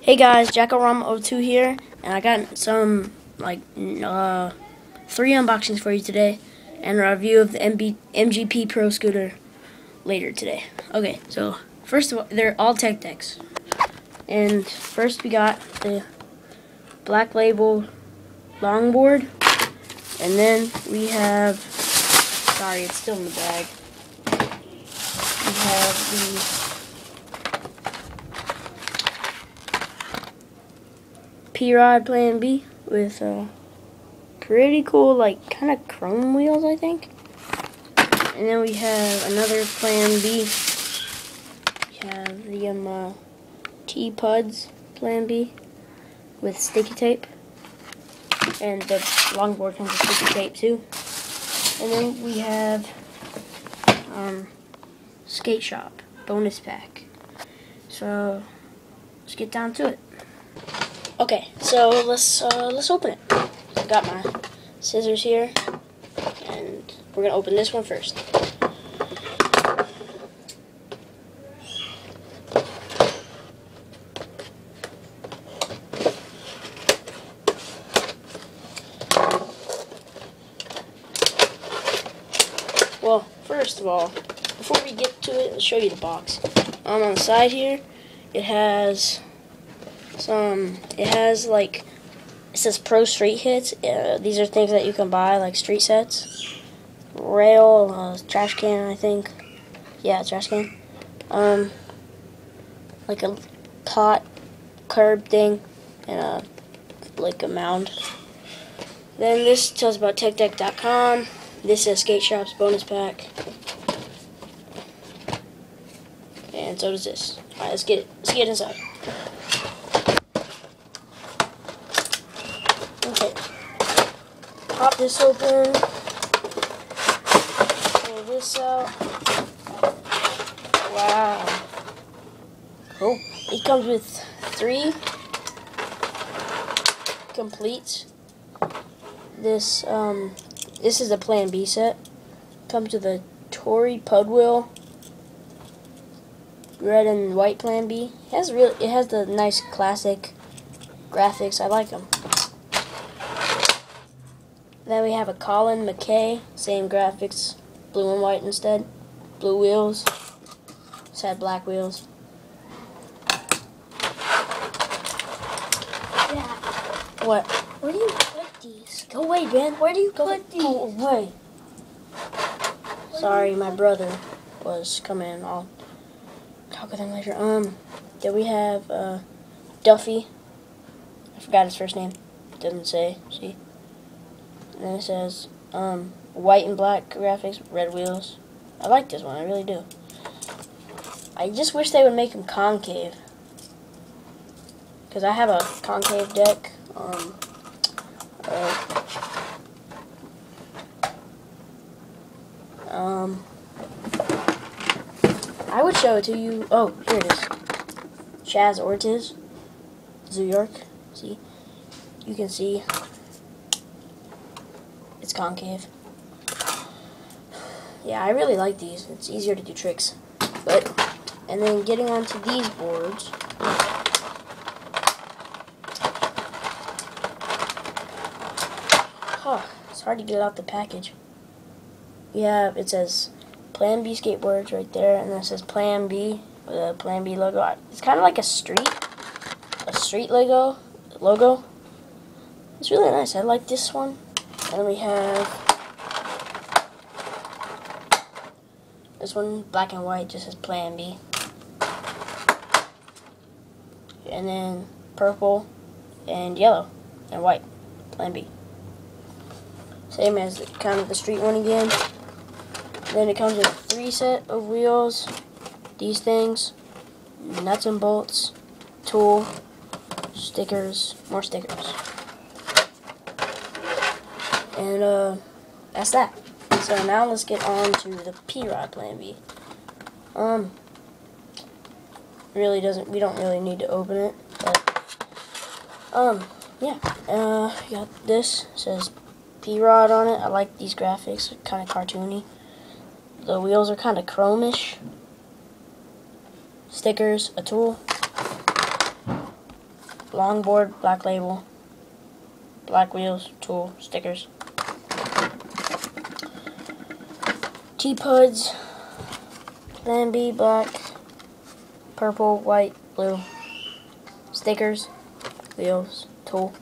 Hey guys, Jackorama02 here, and I got some three unboxings for you today, and a review of the MGP Pro scooter later today. Okay, so first of all, they're all tech decks, and first we got the Black Label longboard, and then we have, sorry, it's still in the bag. We have the P-Rod Plan B with pretty cool, kind of chrome wheels, I think. And then we have another Plan B. We have the T-Puds Plan B with sticky tape. And the longboard comes with sticky tape too. And then we have Skate Shop bonus pack. So let's get down to it. Okay, so let's open it. I got my scissors here, and we're gonna open this one first. Well, first of all, before we get to it, I'll show you the box. On the side here, it has it says Pro Street Hits. These are things that you can buy, like street sets. Rail, trash can, I think. Yeah, trash can. Like a pot curb thing, and like a mound. Then this tells about TechDeck.com. This is Skate Shop's bonus pack. And so does this. Alright, let's get inside. Okay, pop this open, pull this out. Wow. Oh, it comes with 3 complete. This is the Plan B set. Comes with a Tory Pud wheel, red and white Plan B. It has the nice classic graphics. I like them. Then we have a Colin McKay, same graphics, blue and white instead. Blue wheels. Just had black wheels. Yeah. What? Where do you put these? Go away, Ben. Where do you put these? Go away. Sorry, my brother was coming in. I'll talk with him later. Then we have Duffy. I forgot his first name. Doesn't say. See? And then it says white and black graphics, red wheels. I like this one, I really do. I just wish they would make them concave, because I have a concave deck. I would show it to you. Oh, here it is. Chaz Ortiz, New York. See? You can see it's concave. Yeah, I really like these. It's easier to do tricks. And then getting onto these boards. It's hard to get out the package. Yeah, it says Plan B skateboards right there, and then it says Plan B with a Plan B logo. It's kind of like a street logo. It's really nice. I like this one. And we have this one, black and white, just says Plan B. And then purple and yellow and white, Plan B. Same as kind of the street one again. Then it comes with 3 set of wheels, these things, nuts and bolts, tool, stickers, more stickers. And that's that. So now let's get on to the P-Rod Plan B. We don't really need to open it, but yeah. You got this, it says P-Rod on it. I like these graphics, kind of cartoony. The wheels are kind of chromish. Stickers, a tool, longboard, black label, black wheels, tool, stickers. T-Puds, Plan B, black, purple, white, blue, stickers, wheels, tool.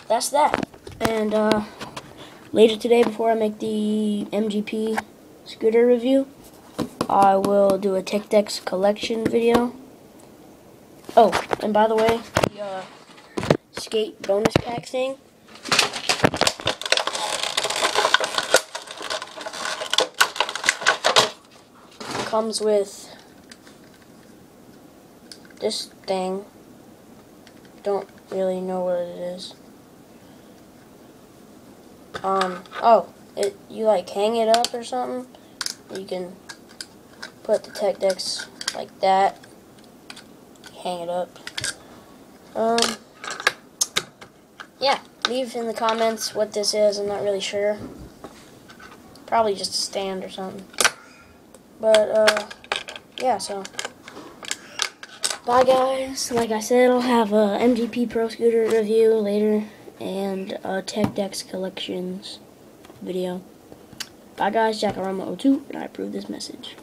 That's that. And later today, before I make the MGP scooter review, I will do a Tech Decks collection video. Oh, and by the way, the skate bonus pack thing, comes with this thing. Don't really know what it is. You like hang it up or something. You can put the Tech Decks like that. Hang it up. Yeah, leave in the comments what this is. I'm not really sure. Probably just a stand or something. But, yeah, so. Bye, guys. Like I said, I'll have a MGP Pro Scooter review later and a Tech Decks Collections video. Bye, guys. Jackarama02, and I approve this message.